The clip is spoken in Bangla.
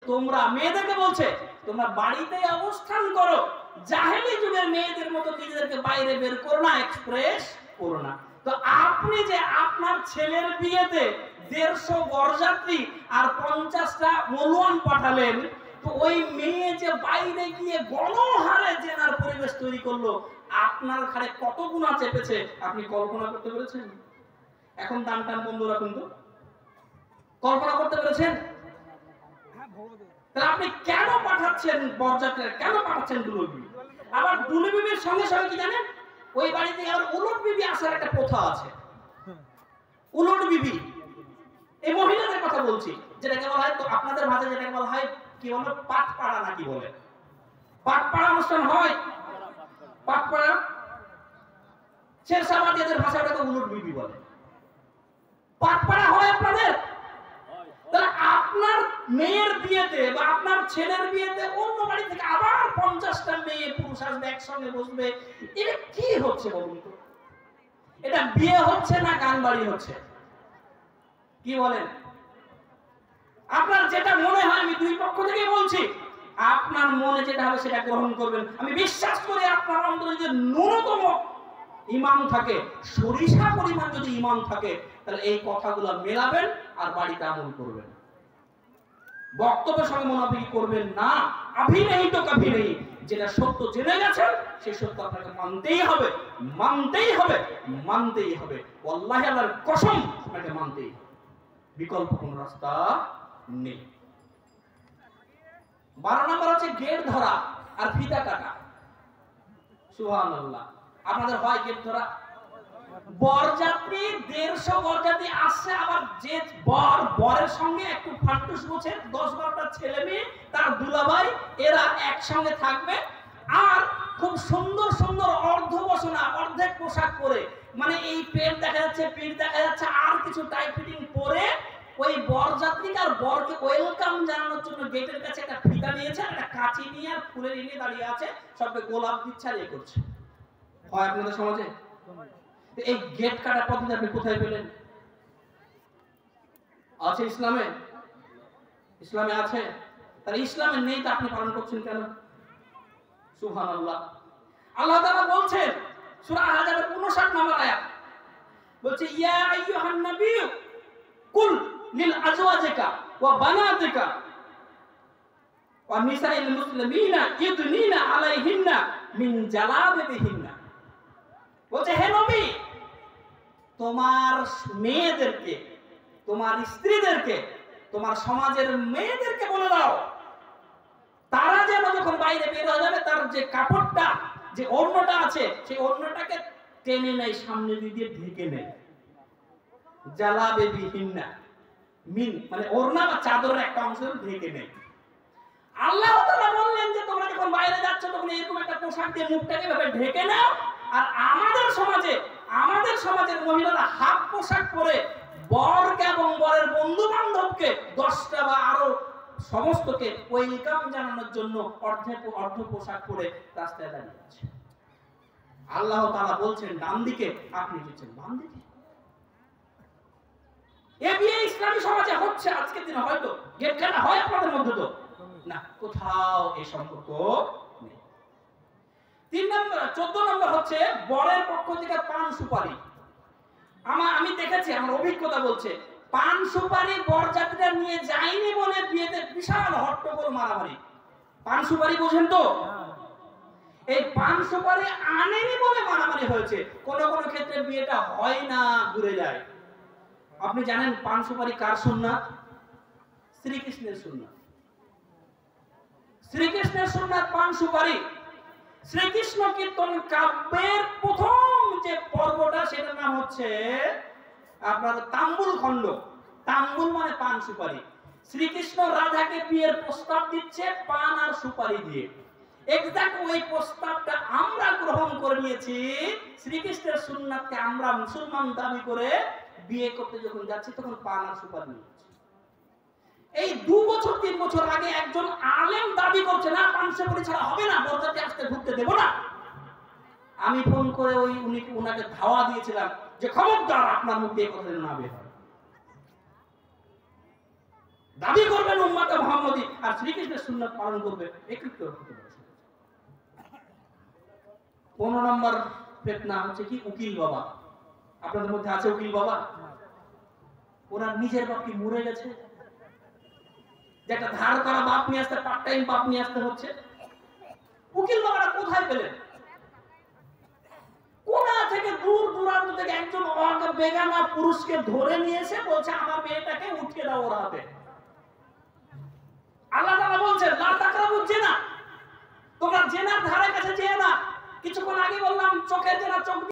তোমরা মেয়েদেরকে বলছে তোমরা বাড়িতে অবস্থান করো, জাহেলি যুগের মেয়েদের মতো নিজেদেরকে বাইরে বের করো না, এক্সপ্রেস করো না। তো আপনি যে আপনার ছেলের বিয়েতে 150 বরযাত্রী আর 50টা মলুয়ান পাঠালেন, তো ওই মেয়ে যে বাইরে গিয়ে গণহারে জেনার পরিবেশ তৈরি করলো, আপনার ঘাড়ে কত গুনাহ চেপেছে আপনি কল্পনা করতে পেরেছেন? এখন দান টান বন্ধ রাখুন তো, কল্পনা করতে পেরেছেন? তাহলে আপনি কেন পাঠাচ্ছেন বরযাত্রীরা, কেন পাঠাচ্ছেন দুলুল বিবি? আবার দুলুল বিবির সঙ্গে সঙ্গে কি জানেন, ওই বাড়িতে আর উলট বিবি আসার একটা প্রথা আছে। উলট বিবি, এই মহিলাদের কথা বলছি, যেটাকে বলা হয়, তো আপনাদের মাঝে যেটাকে বলা হয় কি বলে, পাটপাড়া নাকি বলে, পাটপাড়া অনুষ্ঠান হয়, পাটপাড়া শেরশাবাদীদের ভাষাটাকে উলট বিবি বলে। পাটপাড়া হয় আপনাদের? তাহলে আপনার মেয়ের বিয়েতে বা আপনার ছেলের বিয়েতে অন্য বাড়ি থেকে আবার 50টা মেয়ে পুরুষ আসবে, একসঙ্গে বসবে, এটা কি হচ্ছে বলুন তো? এটা বিয়ে হচ্ছে না গান বাড়ি হচ্ছে? কি বলেন? আপনার যেটা মনে হয়, আমি দুই পক্ষ থেকে বলছি, আপনার মনে যেটা হবে সেটা গ্রহণ করবেন। আমি বিশ্বাস করি আপনার অন্তরে যদি ন্যূনতম ঈমান থাকে, সরিষা পরিমাণ যদি ঈমান থাকে, তাহলে এই কথাগুলো মেলাবেন আর বাড়িতে আমল করবেন। বক্তব্যের সঙ্গে মুনাফিকি করবেন না। আভি নেই তো কাভি নেই, যেটা সত্য জেনে গেছেন সেই সত্য আপনাকে মানতেই হবে, মানতেই হবে, মানতেই হবে। আল্লাহ আল্লাহর কসম আপনাকে মানতেই হবে, বিকল্প কোন রাস্তা নেই। 12 নম্বর হচ্ছে গেট ধরা আর ফিতা কাটা। সুবহানাল্লাহ, আপনাদের হয় গেট ধরা? বরযাত্রী 150 বরযাত্রী আসছে, আবার যে বরের সঙ্গে একটু ফাটুস বসে 10-12টা ছেলে মেয়ে তার দুলাভাই, এরা একসঙ্গে থাকবে, আর খুব সুন্দর সুন্দর অর্ধবসনা অর্ধেক পোশাক পরে, মানে এই পেট দেখা যাচ্ছে, পিঠ দেখা যাচ্ছে, আর কিছু টাইট ফিটিং পরে ওই বরযাত্রীকে আর বরকে ওয়েলকাম জানানোর জন্য গেটের কাছে একটা ফিতা নিয়েছে, একটা কাঁচি নিয়ে আর ফুলের নিয়ে দাঁড়িয়ে আছে, সবকে গোলাপ দিচ্ছে আর এ করছে। হয় আপনাদের সমাজে? এই গেট কাটা পদ্ধতি আপনি কোথায় পেলেন? আছে ইসলামে? ইসলামে আছে? তাহলে ইসলামে নেই তা আপনি পালন করছেন কেন? সুবহানাল্লাহ। আল্লাহ তাআলা বলছেন সূরা আহজাবের 59 নম্বর আয়াত, বলছে ইয়া আইয়ুহান নাবিয়্যু কুল লিল আজওয়াজিকা ওয়া বানাতিকা ওয়া নিসাইল মুসলিমিনা ইউদনিনা আলাইহিন্না মিন জালাবিবিহিন্না। বলছে হে নবী, তোমার মেয়েদেরকে, তোমার স্ত্রীদেরকে, তোমার সমাজের মেয়েদেরকে বলে দাও, তারা যেন যখন বাইরে বের হয়ে যাবে তার যে কাপড়টা, যে ওড়নাটা আছে, সেই ওড়নাটাকে টেনে নেয়, সামনে দিয়ে ঢেকে নেয়। জালাবিবিহিন্না, মিন মানে ওড়না বা চাদরের একটা অংশ ঢেকে নেয়। আল্লাহ তাআলা বললেন যে তোমরা যখন বাইরে যাচ্ছ তখন এরকম একটা পোশাক দিয়ে মুখটাকে এভাবে ঢেকে নাও। আর আমাদের সমাজের মহিলারা হাফ পোশাক পরে বরকে এবং বরের বন্ধু বান্ধবকে 10টা বা আরো সমস্তকে ওয়েলকাম জানানোর জন্য অর্ধ পোশাক পরে রাস্তায় দাঁড়িয়ে আছে। আল্লাহ তাআলা বলছেন ডান দিকে, আপনি দিচ্ছেন বাম দিকে। এ বিয়ে ইসলামী সমাজে হচ্ছে আজকের দিনে, হয়তো গেট কাটা হয় আপনাদের মধ্যে, তো না, কোথাও এই সম্পর্ক নেই। 14 নম্বর হচ্ছে বরের পক্ষ থেকে পান সুপারি। আমি দেখেছি, আমার অভিজ্ঞতা বলছে, পান সুপারি বরযাত্রীরা নিয়ে যায়নি বলে বিয়েতে বিশাল হট্টগোল মারামারি। পান সুপারি বোঝেন তো? এই পান সুপারি আনেনি বলে মারামারি হয়েছে। কোন কোন ক্ষেত্রে বিয়েটা হয় না, ঘুরে যায়। আপনি জানেন পান সুপারি কার সুন্নাত? শ্রীকৃষ্ণের সুন্নাত। শ্রীকৃষ্ণের সুন্নাত পান সুপারি। শ্রীকৃষ্ণ কীর্তন কাব্যের প্রথম যে পর্বটা, সেটার নাম হচ্ছে আপনার তাম্বুল খণ্ড। তাম্বুল মানে পান সুপারি। শ্রীকৃষ্ণ রাধাকে বিয়ের প্রস্তাব দিচ্ছে পান আর সুপারি দিয়ে। এক্সাক্ট ওই প্রস্তাবটা আমরা গ্রহণ করে নিয়েছি। শ্রীকৃষ্ণের সুন্নাতকে আমরা মুসলমান দাবি করে বিয়ে করতে যখন যাচ্ছি তখন পান আর সুপারি নিয়েছি। এই 2 বছর 3 বছর আগে একজন আলেম দাবি করছে না পান সুপারি ছাড়া হবে না, বরযাত্রী আসতে ঘুরতে দেব না। আমি ফোন করে উনাকে ধাওয়া দিয়েছিলাম যে খবরদার আপনার মুখ দিয়ে কথা না বের হয়। দাবি করবেন উম্মতে মুহাম্মদী আর শ্রীকৃষ্ণের সুন্নাত পালন করবে, একৃত হতে পারে। 15 নম্বর ফিতনা হচ্ছে কি উকিল বাবা। আপনাদের মধ্যে আছে উকিল বাবা? ওরা নিজের বাপ কি মরে গেছে, যেটা ধার করা বাপ নিয়ে আসতে, পার্ট টাইম বাপ নিয়ে আসতে হচ্ছে। উকিল বাবারা কোথায় পেলেন? কোথা থেকে দূর দূরান্ত থেকে একজন বেগানা পুরুষকে ধরে নিয়ে এসে বলছে আমার মেয়েটাকে উঠিয়ে দাও ওর হাতে।